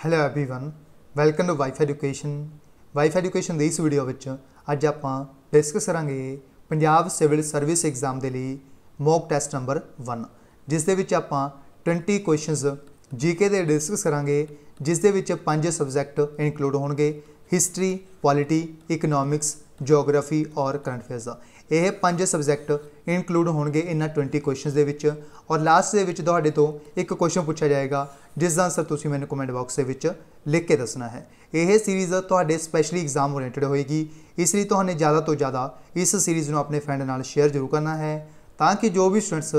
Hello everyone, welcome to wife education. Wife education ਦੀ ਇਸ video ਵਿੱਚ ਅੱਜ ਆਪਾਂ ਡਿਸਕਸ ਕਰਾਂਗੇ ਪੰਜਾਬ ਸਿਵਲ ਸਰਵਿਸ ਐਗਜ਼ਾਮ ਦੇ ਲਈ ਮੌਕ ਟੈਸਟ ਨੰਬਰ 1, ਜਿਸ ਦੇ ਵਿੱਚ ਆਪਾਂ 20 ਕੁਐਸਚਨਸ ਜੀਕੇ ਦੇ ਡਿਸਕਸ ਕਰਾਂਗੇ, ਜਿਸ ਦੇ ਵਿੱਚ 5 ਸਬਜੈਕਟ ਇਨਕਲੂਡ ਹੋਣਗੇ। ਹਿਸਟਰੀ, ਪੋਲਿਟੀ, ਇਕਨੋमिक्स, ਜੀਓਗ੍ਰਾਫੀ और करंट अफेयर्स का यह 5 सबजैक्ट इनकलूड होंगे इन्होंने 20 क्वेश्चन के। और लास्ट के तुहाडे तो एक क्वेश्चन पूछा जाएगा जिसका आंसर तुसीं मैनूं कमेंट बॉक्स के लिख के दसना है। यह सीरीज़ तुहाडे स्पैशली एग्जाम ओरिएंटेड होएगी, इसलिए तुहानूं ज़्यादा तो ज़्यादा इस सीरीज़ को अपने फ्रेंड नाल शेयर जरूर करना है, ताकि जो भी students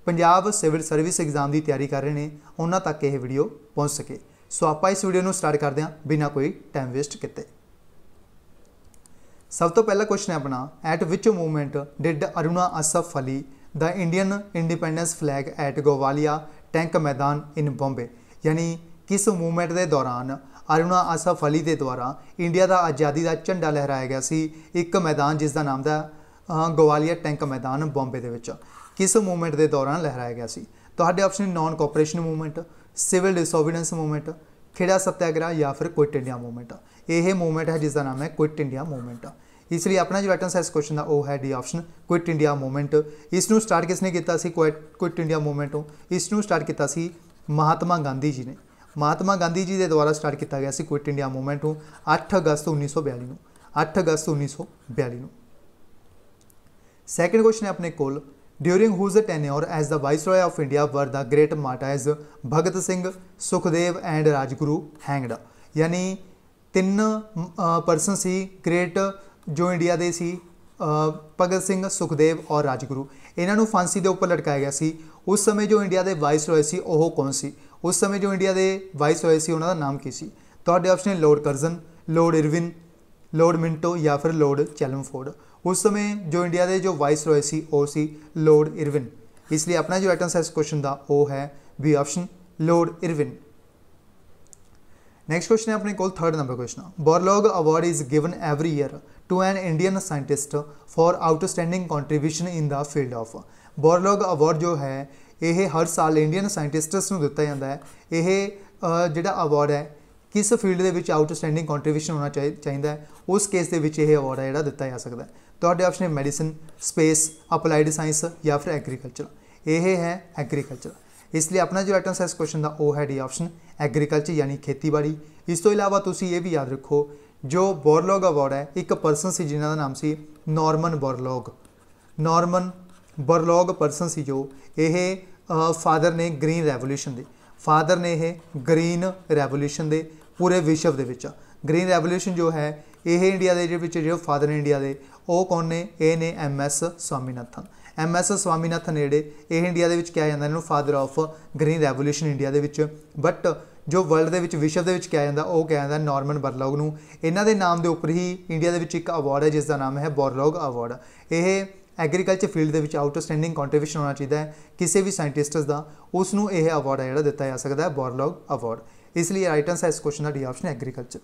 Punjab civil service exam की तैयारी कर रहे हैं उन्हां तक यह वीडियो पहुँच सके। सो आपां इस वीडियो को स्टार्ट करते हैं बिना कोई टाइम वेस्ट किए। सब तो पहला क्वेश्चन है अपना, at which movement did Aruna Asaf Ali the Indian independence flag at Gowalia tank Maidan in Bombay. यानी किस मूवमेंट के दौरान अरुणा असफ अली के द्वारा इंडिया का आज़ादी का झंडा लहराया गया सी एक मैदान जिसका नाम था गोवालिया टैंक मैदान बॉम्बे के विच। किस मूवमेंट के दौरान लहराया गया सी? तुहाडे option non cooperation movement, civil disobedience movement, Kheda Satyagraha या फिर क्विट इंडिया मूवमेंट। यह मूवमेंट है जिसका नाम है क्विट इंडिया मूवमेंट। इसलिए अपना जो राइट आंसर इस क्वेश्चन का वह है D option quit India movement. इसनों स्टार्ट किसने किया सी? क्विट इंडिया मूवमेंट इसनों स्टार्ट किया सी महात्मा गांधी जी ने। महात्मा गांधी जी के द्वारा स्टार्ट किया गया सी क्विट इंडिया मूवमेंट 8 अगस्त 1942 ਨੂੰ। 8 अगस्त 1942 ਨੂੰ। सैकेंड क्वेश्चन है अपने कोल, during whose tenure as the viceroy of India were the great martyrs Bhagat Singh, Sukhdev and Rajguru hanged. यानी 3 परसन सी ग्रेट जो इंडिया के सी भगत सिंह, सुखदेव और राजगुरु, इन्हों फांसी के उपर लटकाया गया सी। उस समय जो इंडिया के वाइसरॉय सी वह कौन सी? उस समय जो इंडिया के वाइसरॉय सी उन्होंने नाम की सी? तुहाडे ऑप्शन है Lord Curzon, Lord Irwin, Lord Minto या फिर लॉर्ड चैलमफोर्ड। उस समय जो इंडिया के जो वाइसरॉय सी वो सी लॉर्ड इरविन। इसलिए अपना जो राइट आंसर इस क्वेश्चन का वो है B option Lord Irwin. Next question है अपने को third number question, Borlaug award is given every year to an Indian scientist for outstanding contribution in the field of. Borlaug award जो है यह हर साल इंडियन साइंटिस्ट्स को दिता जाता है। यह जोड़ा अवार्ड है किस फील्ड के आउटस्टैंडिंग कॉन्ट्रीब्यूशन होना चाहिए है, उस केस के अवार्ड है जोड़ा दिता जा सकता है। तो ऑप्शन है मेडिसिन, स्पेस, अपलाइड साइंस या फिर एग्रीकल्चर। यह है एग्रीकल्चर। इसलिए अपना जो राइट आंसर इस क्वेश्चन का वो है डी ऑप्शन एग्रीकल्चर यानी खेतीबाड़ी। इस तो इलावा तुसी ये भी याद रखो जो बोरलॉग अवार्ड है एक परसन से जिन्हों का नाम से Norman Borlaug. Norman Borlaug person से जो ये फादर ने ग्रीन रेवोल्यूशन दे, फादर ने यह ग्रीन रेवोल्यूशन दे पूरे विश्व के ग्रीन रेवोल्यूशन जो है ये इंडिया के जो फादर ने इंडिया के वो कौन ने? ये ने MS स्वामीनाथन। MS स्वामीनाथन जेडे ये इंडिया के कहा जाता है father of green revolution India के। बट जो वर्ल्ड के विश्व के कहा जाता वो कहा जाता नॉर्मन बोरलॉग नूं। इन्हां दे नाम के उपर ही इंडिया के एक अवार्ड है जिसका नाम है बोरलॉग अवार्ड। यह एग्रीकल्चर फील्ड के आउटस्टैंडिंग कॉन्ट्रीब्यूशन होना चाहिए है किसी भी साइंटिस्ट का, उसनों यह अवार्ड है जोड़ा दिता जा सकता है बोरलॉग अवार्ड। इसलिए राइट आंसर इस क्वेश्चन का D option agriculture.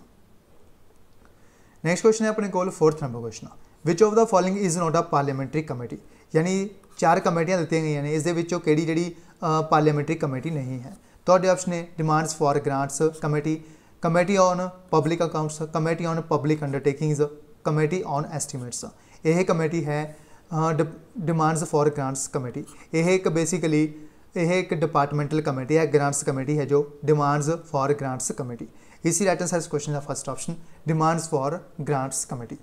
Next question है अपने को fourth number question, which of the following is not a parliamentary committee. यानी 4 कमेटियां दी गई हैं, इस कि जी पार्लीमेंट्री कमेटी नहीं है। तो ऑप्शन है demands for grants committee, committee on public accounts, committee on public undertakings, committee on estimates. यह कमेटी है डिमांड्स फॉर ग्रांट्स कमेटी। यह एक बेसिकली यह एक डिपार्टमेंटल कमेटी है, ग्रांट्स कमेटी है जो डिमांड्स फॉर ग्रांट्स कमेटी। इसी राइट आंसर इस क्वेश्चन का first option demands for grants committee.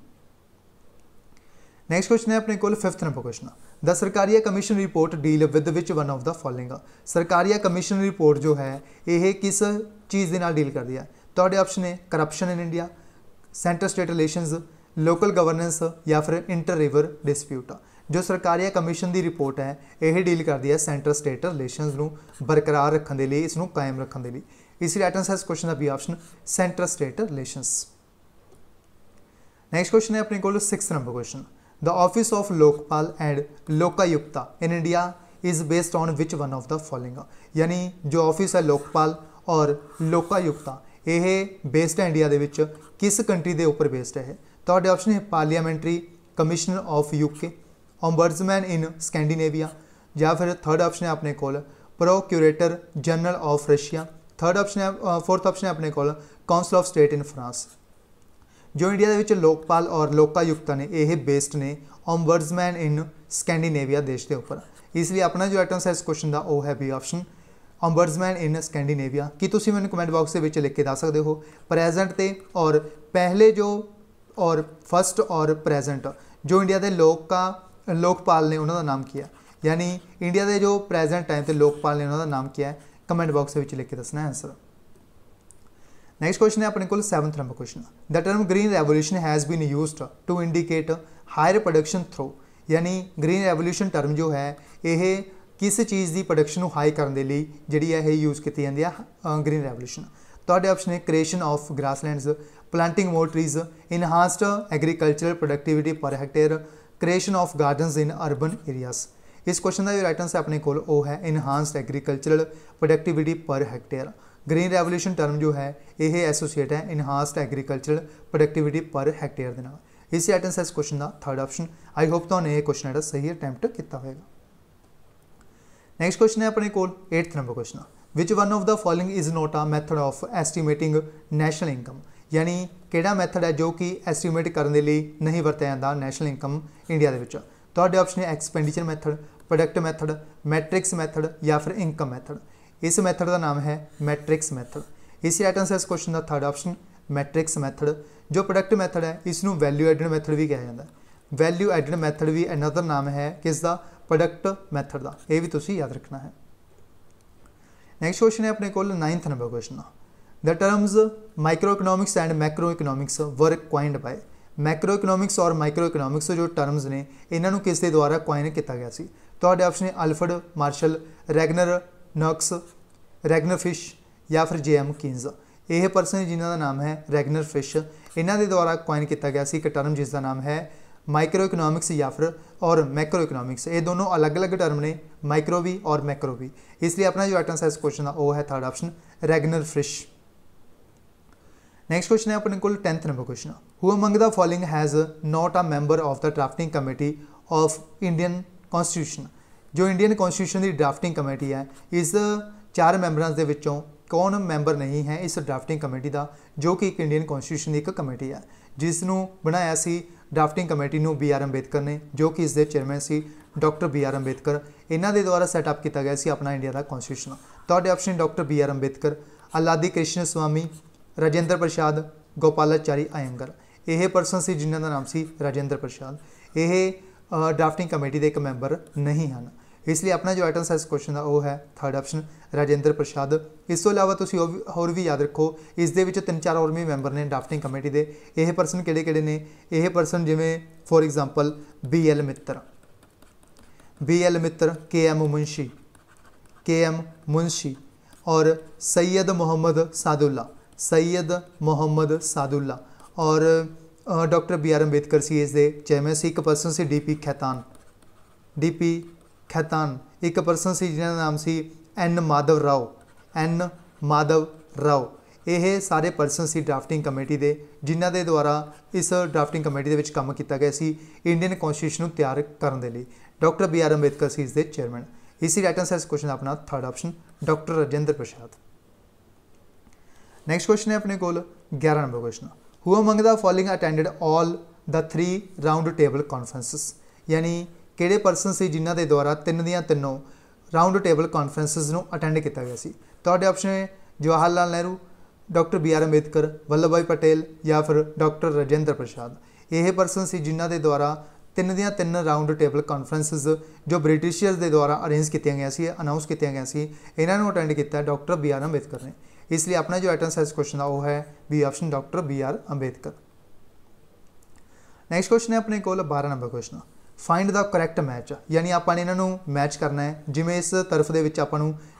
Next question है अपने को fifth number question, the Sarkaria commission report deal with which one of the following. Sarkaria commission report जो है यह किस चीज़ के नाल डील करती है? तो ऑप्शन है corruption in India, centre state relations, local governance या फिर इंटर रिवर डिस्प्यूट। जो सरकारिया कमीशन की रिपोर्ट है यह डील करती है सेंटर स्टेट रिलेशनस को बरकरार रखने के लिए, इसनों कायम रखने के लिए। इसी राइट आंसर इस क्वेश्चन का B option centre state relations. Next question है अपने को sixth number question, the office of Lokpal and Lokayukta in India is based on which one of the following. यानी जो ऑफिस है लोकपाल और लोकायुक्ता यह बेस्ड है इंडिया के किस कंट्री के उपर बेस्ड है? तो ऑप्शन है parliamentary commissioner of UK, ombudsman in Scandinavia, या फिर थर्ड ऑप्शन है अपने को procurator general of Russia, third option है फोर्थ ऑप्शन है अपने को council of state in France. जो इंडिया के लोकपाल और लोकायुक्त ने यह बेस्ड ने ओम्बड्समैन इन स्कैंडीनेविया देश के उपर, इसलिए अपना जो आइटम है इस क्वेश्चन का वह है बी ऑप्शन ओम्बड्समैन इन स्कैंडीनेविया। कि तुम मैंने कमेंट बॉक्स के लिख के दस सकते हो प्रेजेंट ते और पहले जो और फर्स्ट और प्रेजेंट जो इंडिया के लोकपाल ने उन्होंने नाम किया, यानी इंडिया के जो प्रेजेंट टाइम से लोकपाल ने उन्होंने नाम किया है, कमेंट बॉक्स में लिख के दसना आंसर। नेक्स्ट क्वेश्चन है अपने को 7th number question. The term green revolution has been used to indicate higher production through, यानी ग्रीन रेवोल्यूशन टर्म जो है यह किस चीज़ की प्रोडक्शन हाई करने के लिए जी है यूज़ की जाती है ग्रीन रेवोल्यूशन। तो ऑप्शन है creation of grasslands, planting more trees, enhanced agricultural productivity per hectare, creation of gardens in urban areas. इस क्वेश्चन का जो राइट आंसर अपने को वो है enhanced agricultural productivity per hectare. Green revolution term जो है यह एसोसीएट है enhanced agricultural productivity per hectare के नाल। इस राइट आंसर इस क्वेश्चन का थर्ड ऑप्शन। आई होप तो ये क्वेश्चन है सही अटैम्प्ट किया होगा। नेक्स्ट क्वेश्चन है अपने को 8th number question. Which one of the following is not a method of estimating national income, यानी किहड़ा मैथड है जो कि एस्टीमेट करने के लिए नहीं वरत्या जाता नैशनल इनकम इंडिया के। तो ऑप्शन है expenditure method, product method, matrix method या फिर इनकम मैथड। इस मैथड का नाम है मैट्रिक्स मैथड। इस राइट आंसर इस क्वेश्चन का थर्ड ऑप्शन मैट्रिक्स मैथड। जो प्रोडक्ट मैथड है इसनूं वैल्यू एडिड मैथड भी कहा जाता है। वैल्यू एडिड मैथड भी अनदर नाम है किसका, प्रोडक्ट मैथड का, यह भी तुसीं याद रखना है। नेक्स्ट क्वेश्चन है अपने को 9th number question. The terms micro economics and macro economics were coined by. Macro economics और माइक्रो इकोनॉमिक्स जो टर्म्स ने इन्हों किस दे द्वारा क्वाइन किया गया सी। तो ऑप्शन है Alfred Marshall, Ragnar Nurkse, Ragnar Frisch या फिर JM कीन्स। यह पर्सन जिन्हों का नाम है रैगनर फिश, इन्हों के द्वारा क्वाइन किया गया एक टर्म जिसका नाम है माइक्रो इकोनॉमिक्स या फिर और मैक्रो इकोनॉमिक्स। ये दोनों अलग अलग टर्म ने, माइक्रो भी और मैक्रो भी। इसलिए अपना जो आइटम है इस क्वेश्चन का वो है third option Ragnar fish. Next question है अपने को 10th number question. Who among the following has not a member of the drafting committee of Indian constitution. जो इंडियन कॉन्स्टिट्यूशन की ड्राफ्टिंग कमेटी है इस 4 मैंबरों के विचों कौन मैंबर नहीं है इस ड्राफ्टिंग कमेटी का, जो कि एक इंडियन कॉन्स्टिट्यूशन की एक कमेटी है जिसनों बनाया सी ड्राफ्टिंग कमेटी को BR अंबेडकर ने, जो कि इसके chairman C doctor BR Ambedkar. इन्हों के द्वारा सैटअप किया गया सी अपना इंडिया का कॉन्स्टिट्यूशन। तो option doctor BR Ambedkar, अलादी Krishna स्वामी, राजेंद्र प्रसाद, गोपालाचारी अयंगर। यह पर्सन से जिन्हों का नाम से राजेंद्र प्रसाद। यह ड्राफ्टिंग कमेटी के एक मैंबर नहीं हैं। इसलिए अपना जो आइटम है इस क्वेश्चन का वो है थर्ड ऑप्शन राजेंद्र प्रसाद। इस तो इलावा तुम होर भी याद रखो इस 3-4 और भी मैंबर ने ड्राफ्टिंग कमेटी के। यह पर्सन किहड़े ने, यह पर्सन जिमें for example BL Mitter, KM Munshi और सैयद मोहम्मद सादुल्ला और डॉक्टर BR अंबेडकर सी इसके चेयरमैन से। एक पर्सन से DP खैतान, एक पर्सन से जिन्हों नाम से N माधव राव। यह सारे पर्सन से ड्राफ्टिंग कमेटी के जिन्हों के द्वारा इस ड्राफ्टिंग कमेटी के काम किया गया सी इंडियन कॉन्स्टिट्यूशन तैयार करने के लिए। डॉक्टर BR अंबेडकर सी इसके चेयरमैन। इसी राइट आंसर इस क्वेश्चन अपना थर्ड ऑप्शन डॉक्टर राजेंद्र प्रसाद। नेक्स्ट क्वेश्चन है अपने को 11 number question. Who among the following attended all the 3 round table conferences, यानी किहड़े पर्सन से जिन्हों के द्वारा 3 राउंड टेबल कॉन्फ्रेंसिस को अटेंड किया गया सी। तो ऑप्शन है जवाहरलाल नेहरू, डॉक्टर BR अंबेडकर, वल्लभ भाई पटेल या फिर डॉक्टर राजेंद्र प्रसाद। यह पर्सन से जिन्हों के द्वारा 3 राउंड टेबल कॉन्फ्रेंसिस जो ब्रिटिशर्स के द्वारा अरेंज किया गया सी, अनाउंस किया गया सी, इन्हों अटेंड किया डॉक्टर BR अंबेडकर ने। इसलिए अपना जो आइटम है इस क्वेश्चन का वो है B option doctor BR Ambedkar. Next question है अपने को 12 number question. Find the correct match, यानी आपने इन्हों मैच करना है। जिमें इस तरफ के आपको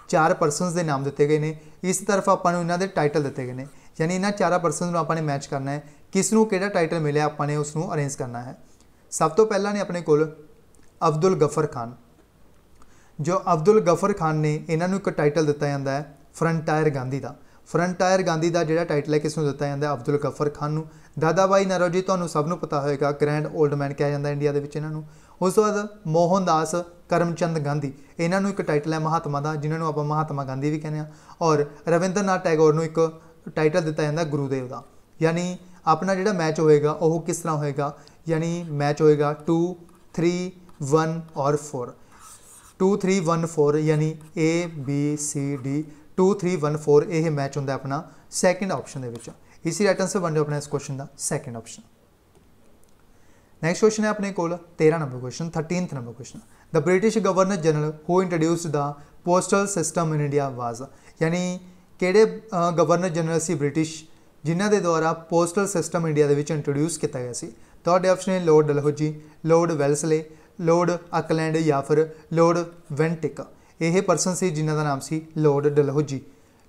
4 परसनस के नाम दिए गए हैं, इस तरफ आपको इन्हों टाइटल दिए गए हैं, यानी इन्होंने 4 परसनस आपने मैच करना है। किसनों किहड़ा टाइटल मिले आपने उसनों अरेंज करना है। सब तो पहला ने अपने को अब्दुल गफर खान। जो अब्दुल गफर खान ने इन्हों एक टाइटल दिता जाता है फ्रंटायर गांधी का। फ्रंटायर गांधी का जोड़ा टाइटल है किसनों दिता जाता है अब्दुल गफर खान को। दादा भाई नौरोजी तो सबनों पता होगा ग्रैंड ओल्ड मैन कहा जाता इंडिया के इन्हों। उस तो बाद मोहनदास करमचंद गांधी, इन्हों एक टाइटल है महात्मा का, जिन्होंने आप महात्मा गांधी भी कहते हैं। और रविंद्रनाथ टैगोर को एक टाइटल दिता जाता है गुरुदेव का। यानी अपना जो मैच होएगा वह किस तरह होएगा, यानी मैच होएगा 2, 3, 1 और 4, 2, 3, 1, 4, यानी ABCD 2, 3, 1, 4 यह मैच होंगे अपना सैकेंड ऑप्शन के। इसी राइट आंसर बन जाओ अपना इस क्वेश्चन का सैकेंड ऑप्शन। नैक्सट क्वेश्चन है अपने को 13 number question, 13th number question. The British governor general who introduced the postal system in India was, यानी किहड़े गवर्नर जनरल से ब्रिटिश जिन्हों के द्वारा पोस्टल सिस्टम इंडिया के इंट्रोड्यूस किया गया सी। थर्ड ऑप्शन है Lord Dalhousie, Lord Wellesley, Lord Auckland या फिर लॉर्ड वेंटिक। यह परसन से जिन्हों का नाम से लॉर्ड डलहौजी।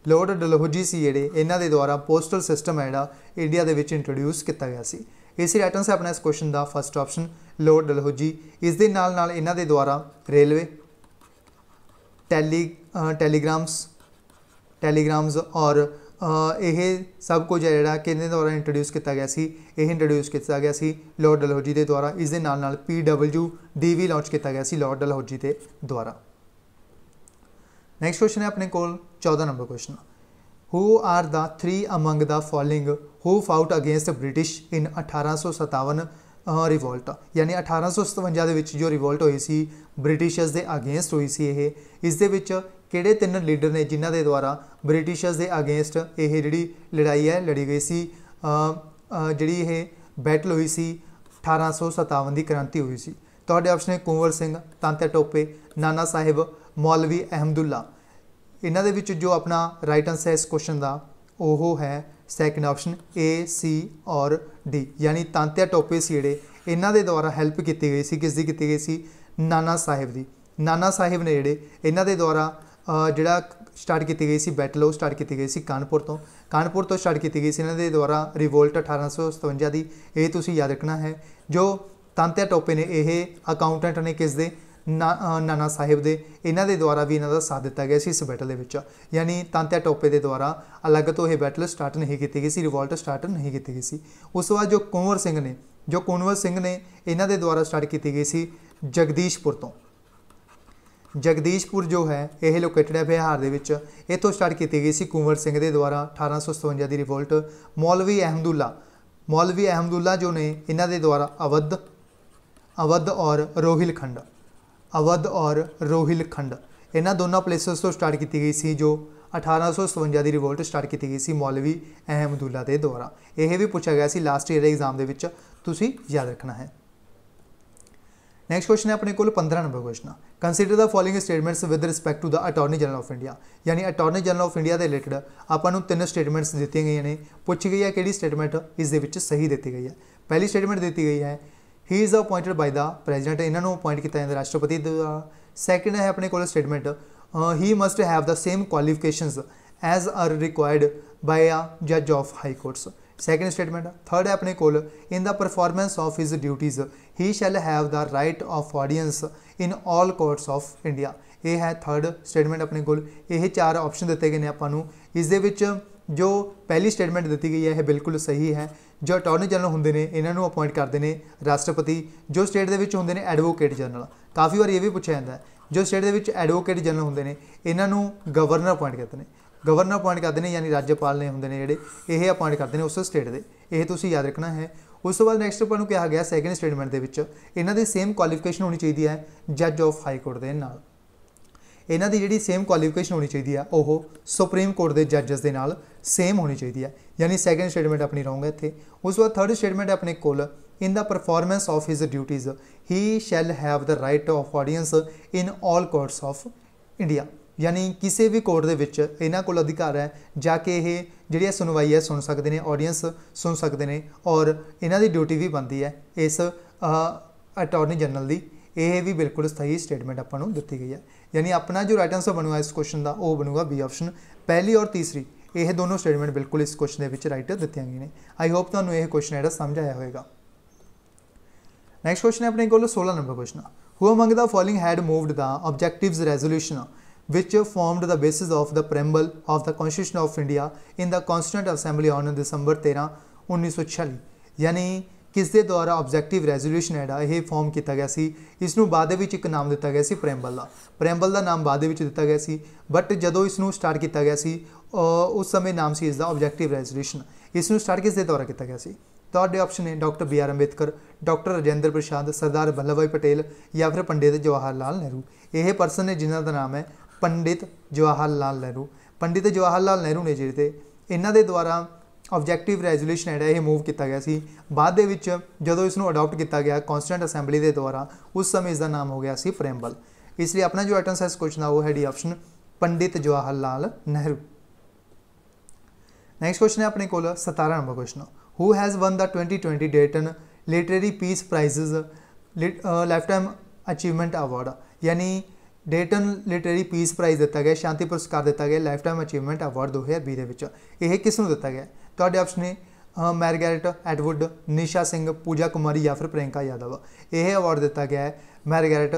लॉर्ड डलहौजी से जोड़े इन्हों के द्वारा पोस्टल सिस्टम है जोड़ा इंडिया के इंट्रोड्यूस किया गया सी। इस राइट आंसर अपना इस क्वेश्चन का फर्स्ट ऑप्शन लॉर्ड डलहौजी। इस दे नाल नाल इन्हां दे द्वारा रेलवे, टैलीग्राम्स और यह सब कुछ है जोड़ा कि द्वारा इंट्रोड्यूस किया गया सी, यह इंट्रोड्यूस किया गया सी लॉर्ड डलहौजी के द्वारा। इस दे नाल नाल PWD भी लॉन्च किया गया सी लॉर्ड डलहौजी के द्वारा। नैक्सट क्वेश्चन है अपने को 14 number question. Who are the 3 among the following who fought against British in 1857 revolt, यानी 1857 जो रिवोल्ट हुई सी ब्रिटिशर्स के अगेंस्ट हुई सी। इस दे विच किहड़े 3 लीडर ने जिन्हों के द्वारा ब्रिटिशर्स के अगेंस्ट ये जी लड़ाई है लड़ी गई सी, जी ये बैटल हुई सी 1857 की क्रांति हुई सी। थर्ड ऑप्शन है कुंवर सिंह, तांत्या टोपे, नाना साहिब, मौलवी अहमदुल्ला। इन्हों के विच जो अपना राइट आंसर है इस क्वेश्चन का वह है सैकेंड ऑप्शन A, C और D, यानी तांत्या टोपे से जोड़े इन्हों के द्वारा हैल्प की गई सी, किसकी की गई सी, नाना साहिब की। नाना साहिब ने जोड़े इन्हों के द्वारा जोड़ा स्टार्ट की गई सी बैटल वो स्टार्ट की गई सी कानपुर तो स्टार्ट की गई सी इन्हों के द्वारा रिवोल्ट 1857 की। ये तुसीं याद रखना है। जो तांत्या टोपे ने यह अकाउंटेंट ने किस दे नाना साहिब दे, इन्हों के द्वारा भी इन्हों का साथ दिता गया इस बैटल के। यानी तांत्या टोपे के द्वारा अलग तो यह बैटल स्टार्ट नहीं की गई सी, रिवोल्ट स्टार्ट नहीं की गई सी। उस तो बाद जो कुंवर सिंह ने इन्हों के द्वारा स्टार्ट की गई सी जगदीशपुर तो। जगदीशपुर जो है यह लोकेटेड है बिहार के, इतों स्टार्ट की गई सी कुंवर सिंह के द्वारा 1857 की रिवोल्ट। मौलवी अहमदुल्ला जो ने इन्हों के द्वारा अवध और रोहिलखंड इन्होंने दोनों प्लेसिस तो स्टार्ट की गई सी, जो 1857 की रिवोल्ट स्टार्ट की गई सी मौलवी अहमदुल्ला के द्वारा। यह भी पूछा गया सी लास्ट ईयर एग्जाम के, तुसीं याद रखना है। नैक्सट क्वेश्चन है अपने को 15 number question. Consider the following statements with respect to the attorney general of India, यानी अटॉर्नी जनरल ऑफ इंडिया के रिलेटेड आपको 3 स्टेटमेंट्स दी गई ने। पूछी गई है कि स्टेटमेंट इस सही दी गई है। पहली स्टेटमेंट दी गई है he is appointed by the president, इन्होंने अपॉइंट किया जाता राष्ट्रपति द्वारा। सैकेंड है अपने को statement he must have the same qualifications as are required by a जज of high courts. Second statement. Third है अपने को in the performance of his duties he shall have the right of audience in all courts of India. यह है third statement अपने को। यह 4 option दिए गए हैं आपको। इस जो पहली स्टेटमेंट दी गई है यह बिल्कुल सही है। जो अटॉर्नी जनरल होंगे ने इन्हों अपॉइंट करते हैं राष्ट्रपति। जो स्टेट के होंगे ने एडवोकेट जनरल, काफ़ी बार ये भी पूछा जाता है। जो स्टेट के एडवोकेट जनरल होंगे ने इन्हों गवर्नर अपॉइंट करते हैं। गवर्नर अपॉइंट करते हैं यानी राज्यपाल ने होंगे ने जोड़े यह अपॉइंट करते हैं उस स्टेट के। यह तुसीं याद रखना है। उस तो बाद नैक्सट अपन कहा गया सैकेंड स्टेटमेंट के इन्हों की सेम क्वालिफिकेशन होनी चाहिए है जज ऑफ हाई कोर्ट के नाल। इन्हों की जी सेम क्वालिफिकेशन होनी चाहिए है वह सुप्रीम कोर्ट के जजस के नाल सेम होनी चाहिए है, यानी सैकेंड स्टेटमेंट अपनी रॉन्ग है इतने। उस बाद थर्ड स्टेटमेंट अपने को in the performance of his duties he shall have the right of audience in all courts of India, यानी किसी भी कोर्ट के इन्हों को अधिकार है जाके ये जी सुनवाई है सुन सकते हैं, ऑडियंस सुन सकते हैं और इन्हों की ड्यूटी भी बनती है इस अटॉर्नी जनरल की। यह भी बिल्कुल सही स्टेटमेंट आपको दी गई है। यानी अपना जो राइट आंसर बनूगा इस क्वेश्चन का वो बनूगा बी ऑप्शन। पहली और तीसरी यह दोनों स्टेटमेंट बिल्कुल इस क्वेश्चन के राइट दी गई हैं। आई होप तुहानूं यह क्वेश्चन जो समझ आया होगा। नैक्सट क्वेश्चन है अपने को 16 number question. Who among the following had moved the objectives resolution which formed the basis of the preamble of the Constitution of India in the Constituent Assembly on December 13, 1946, यानी किस दे द्वारा objective resolution है यह form किया गया सी। इसनूं बाद दे विच एक नाम दिता गया सी प्रेम्बल का। प्रेम्बल का नाम बाद दे विच दिता गया सी, बट जदों इसनूं स्टार्ट किया गया सी उस समय नाम सी इसका ऑब्जैक्टिव रैजोल्यूशन। इसनूं स्टार्ट किस दे द्वारा किया गया सी? तुहाडे ऑप्शन है doctor B R Ambedkar, doctor Rajendra Prasad, Sardar Vallabh Bhai Patel या फिर पंडित जवाहर लाल नेहरू। यह परसन ने जिन्हों का नाम है पंडित जवाहर लाल नेहरू। पंडित जवाहर लाल नेहरू ने जिहड़े इन्हां दे द्वारा ऑब्जैक्टिव रैजोल्यूशन है यह मूव किया गया सी। बाद दे विच जदों इसनूं अडॉप्ट किया गया कॉन्स्टिट्यूएंट असैंबली के द्वारा उस समय इसका नाम हो गया सी प्रेम्बल। इसलिए अपना जो आंसर इस क्वेश्चन का वो है D option Pandit Jawahar Lal Nehru. Next question है अपने को 17 number question. Who has won the 2020 Dayton literary peace prizes lifetime achievement award. यानी डेटन लिटरेरी पीस प्राइज़ दिता गया, शांति पुरस्कार दिता गया लाइफ टाइम अचीवमेंट अवार्ड 2020 के। यह किसनूं दिता गया? तुहाडे ऑप्शन है मैरगैरेट एटवुड, निशा सिंह, पूजा कुमारी या फिर प्रियंका यादव। यह अवार्ड दिता गया है मैरगैरेट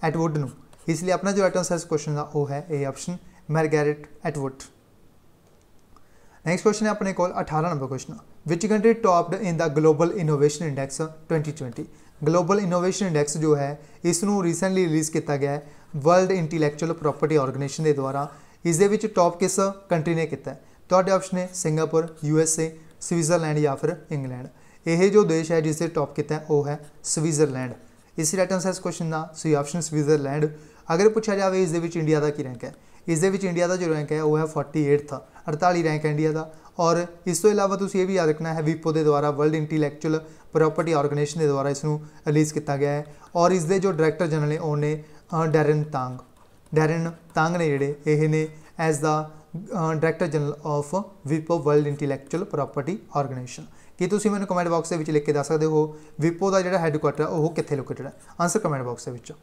एटवुड नूं। इसलिए अपना जो आंसर इस क्वेश्चन का वो है A option Margaret Atwood. Next question है अपने को 18 number question. Which country topped in the global innovation index 2020। Global innovation index जो है इसनूं रिसेंटली रिलीज़ किया गया है वर्ल्ड इंटैलेक्चुअल प्रॉपर्टी ऑर्गेनाइजेशन के द्वारा। इस दे विच टॉप किस कंट्री ने किया? तुहाडे ऑप्शन है सिंगापुर, USA, स्विट्जरलैंड या फिर इंग्लैंड। यह जो देश है जिसे टॉप किया है वह है स्विट्जरलैंड। इस राइट आंसर इस क्वेश्चन का सी ऑप्शन स्विट्जरलैंड। अगर पूछा जाए इस दे विच इंडिया का की रैंक है, इस दे विच इंडिया का जो रैंक है वह है 48 48 रैंक है इंडिया का। और इस तो इलावा तुम ये भी याद रखना है विपो के द्वारा वर्ल्ड इंटैलेक्चुअल प्रॉपर्टी ऑर्गेनाइजेशन के द्वारा इसनूं रिलीज़ किया गया है। और इसके जो डायरैक्टर जनरल ने उन्होंने डैरन तांग ने जिहड़े ये ने as the director general of विपो वर्ल्ड इंटैलेक्चुअल प्रॉपर्टी ऑर्गेनाइजेशन। कि तुसीं मैनूं कमेंट बॉक्स के लिख के दस सकते हो विपो का जिहड़ा हैडकुआटर है वह कित्थे लोकेटेड है? आंसर कमेंट बॉक्स के।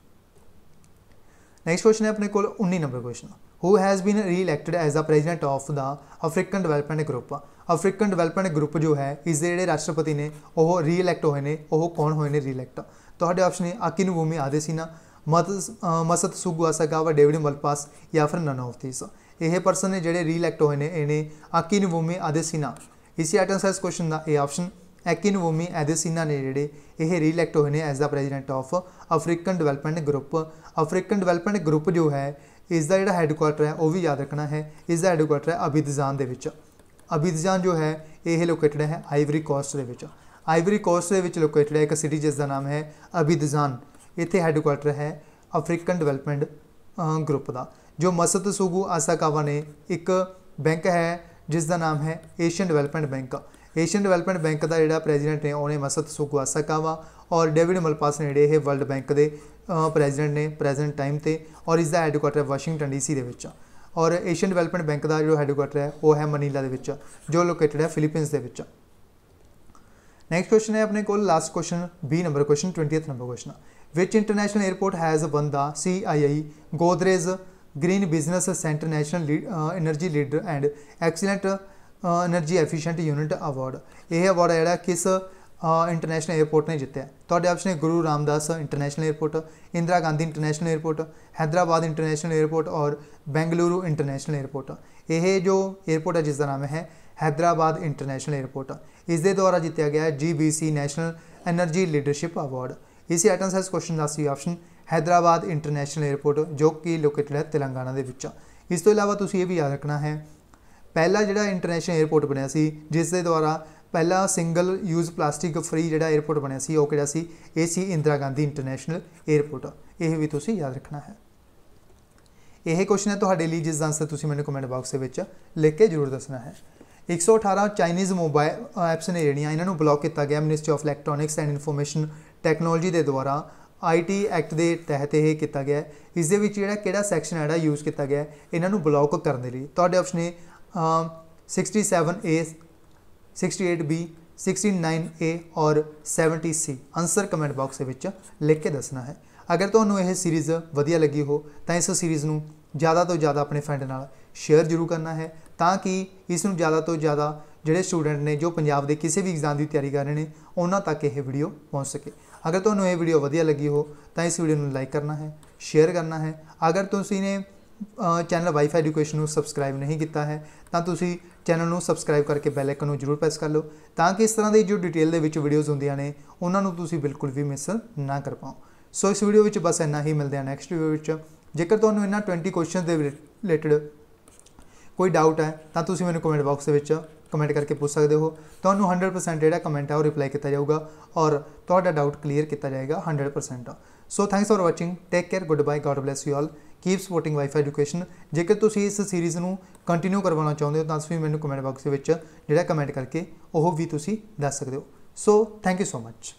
नैक्सट क्वेश्चन है अपने को 19 number question. Who has been re elected as the president of the African development group. African development group जो है इसके जोड़े राष्ट्रपति ने वह री इलैक्ट होए ने, वह कौन होए ने री इलैक्ट? तुहाडे ऑप्शन है अकिनवुमी आदेसीना, मसतसुगु असाकावा, डेविड मलपास या फिर नन ऑफ दिस। यह परसन ने जोड़े री इलैक्ट होए ने इन्हें अकिनवुमी आदेसीना। इसी आंसर इस क्वेश्चन का ए ऑप्शन एकिनवुमी एदेसीना ने जोड़े ये री इलैक्ट होए ने as the president of African development group. African development group जो है इसका जो हैडकुआटर है वह भी याद रखना है, इसका हैडकुआटर है अबिदजान के। अबिदजान जो है यह लोकेटेड है आइवरी कोस्ट के। आइवरी कोस्ट के लोकेटेड है एक सिटी जिसका नाम है अबिदजान। इत्थे हैडकुआटर है अफ्रीकन डिवेलपमेंट ग्रुप का। जो मसतसुगु असाकावा ने एक बैंक है जिसका नाम है Asian development bank. Asian development bank का जोड़ा प्रेजिडेंट ने उन्हें मसतसुगु असाकावा और डेविड मलपास ने जोड़े वर्ल्ड बैंक के प्रेजिडेंट ने प्रेजेंट टाइम पे। और इसका हैडकुआटर है वाशिंगटन DC के। और एशियन डिवेलपमेंट बैंक का जो हैडकुआटर है वह है मनीला के जो लोकेटेड है फिलीपींस के। नैक्सट क्वेश्चन है अपने को last question 20 number question 20th number question. Which international airport has won the CII Godrej green business centre national energy leader and excellent energy efficient unit award. यह award है किस international airport ने जितया? तुहाडे option है गुरु Ramdas international airport, Indira Gandhi international airport, Hyderabad international airport और Bengaluru international airport. यह जो airport है जिसका नाम है हैदराबाद इंटरनेशनल एयरपोर्ट। इसके द्वारा जितया गया है GBC national energy leadership award. इसी आंसर इस क्वेश्चन का C option Hyderabad international airport जो कि लोकेटेड है तेलंगाना के। इस तो इलावा तुसीं ये भी याद रखना है पहला जो इंटरनेशनल एयरपोर्ट बनया सी जिसके द्वारा पहला सिंगल यूज प्लास्टिक फ्री जो एयरपोर्ट बनया सी वो ये सी इंदिरा गांधी इंटरनेशनल एयरपोर्ट। यह भी तुसीं याद रखना है। यह क्वेश्चन है तुहाडे लिए जिसका आंसर तुसीं मैनूं कमेंट बॉक्स के लिख के जरूर दसना है। 118 चाइनीज़ मोबाइल ऐप्स ने जिहड़ियां इन्हां ब्लॉक किया गया ministry of electronics and information technology के द्वारा IT एक्ट के तहत यह किया गया। इस दे विच जिहड़ा सैक्शन है यूज़ किया गया इन्हां ब्लॉक करने लिए। तुहाडे ऑप्शन है 67A, 68B, 69A और 70C। आंसर कमेंट बॉक्स के लिख के दसना है। अगर तुहानूं यह सीरीज़ वधिया लगी हो तो इस सीरीज़ नूं ज़्यादा तो ज़्यादा अपने फ्रेंड नाल शेयर जरूर करना है ताकि इसनूं ज़्यादा तो ज़्यादा जोड़े स्टूडेंट ने जो पंजाब के किसी भी एग्जाम की तैयारी कर रहे हैं उन्होंने तक यह वीडियो पहुँच सके। अगर तुहानूं यह वीडियो वधिया लगी हो तो इस वीडियो को लाइक करना है, शेयर करना है। अगर तुसीं ने ਚੈਨਲ ਵਾਈਫਾਈ ਐਜੂਕੇਸ਼ਨ ਨੂੰ ਸਬਸਕ੍ਰਾਈਬ ਨਹੀਂ ਕੀਤਾ ਹੈ ਤਾਂ ਤੁਸੀਂ ਚੈਨਲ ਨੂੰ ਸਬਸਕ੍ਰਾਈਬ ਕਰਕੇ ਬੈਲ ਆਈਕਨ ਨੂੰ ਜ਼ਰੂਰ ਪ੍ਰੈਸ ਕਰ ਲਓ ਤਾਂ ਕਿ ਇਸ ਤਰ੍ਹਾਂ ਦੀ ਜੋ ਡਿਟੇਲ ਦੇ ਵਿੱਚ ਵੀਡੀਓਜ਼ ਹੁੰਦੀਆਂ ਨੇ ਉਹਨਾਂ ਨੂੰ ਤੁਸੀਂ ਬਿਲਕੁਲ ਵੀ ਮਿਸ ਨਾ ਕਰ ਪਾਓ। ਸੋ ਇਸ ਵੀਡੀਓ ਵਿੱਚ ਬਸ ਇੰਨਾ ਹੀ, ਮਿਲਦੇ ਹਾਂ ਨੈਕਸਟ ਵੀਡੀਓ ਵਿੱਚ। ਜੇਕਰ ਤੁਹਾਨੂੰ ਇਹਨਾਂ 20 ਕੁਐਸਚਨ ਦੇ ਰਿਲੇਟਡ ਕੋਈ ਡਾਊਟ ਹੈ ਤਾਂ ਤੁਸੀਂ ਮੈਨੂੰ ਕਮੈਂਟ ਬਾਕਸ ਦੇ ਵਿੱਚ ਕਮੈਂਟ ਕਰਕੇ ਪੁੱਛ ਸਕਦੇ ਹੋ। ਤੁਹਾਨੂੰ 100% ਜਿਹੜਾ ਕਮੈਂਟ ਹੈ ਉਹ ਰਿਪਲਾਈ ਕੀਤਾ ਜਾਊਗਾ ਔਰ ਤੁਹਾਡਾ ਡਾਊਟ ਕਲੀਅਰ ਕੀਤਾ ਜਾਏਗਾ 100%। So thanks for watching, take care, goodbye, God bless you all, keep supporting wifi education. ਜੇਕਰ ਤੁਸੀਂ ਇਸ ਸੀਰੀਜ਼ ਨੂੰ ਕੰਟੀਨਿਊ ਕਰਵਾਉਣਾ ਚਾਹੁੰਦੇ ਹੋ ਤਾਂ ਤੁਸੀਂ ਮੈਨੂੰ ਕਮੈਂਟ ਬਾਕਸ ਦੇ ਵਿੱਚ ਜਿਹੜਾ ਕਮੈਂਟ ਕਰਕੇ ਉਹ ਵੀ ਤੁਸੀਂ ਦੱਸ ਸਕਦੇ ਹੋ। So thank you so much.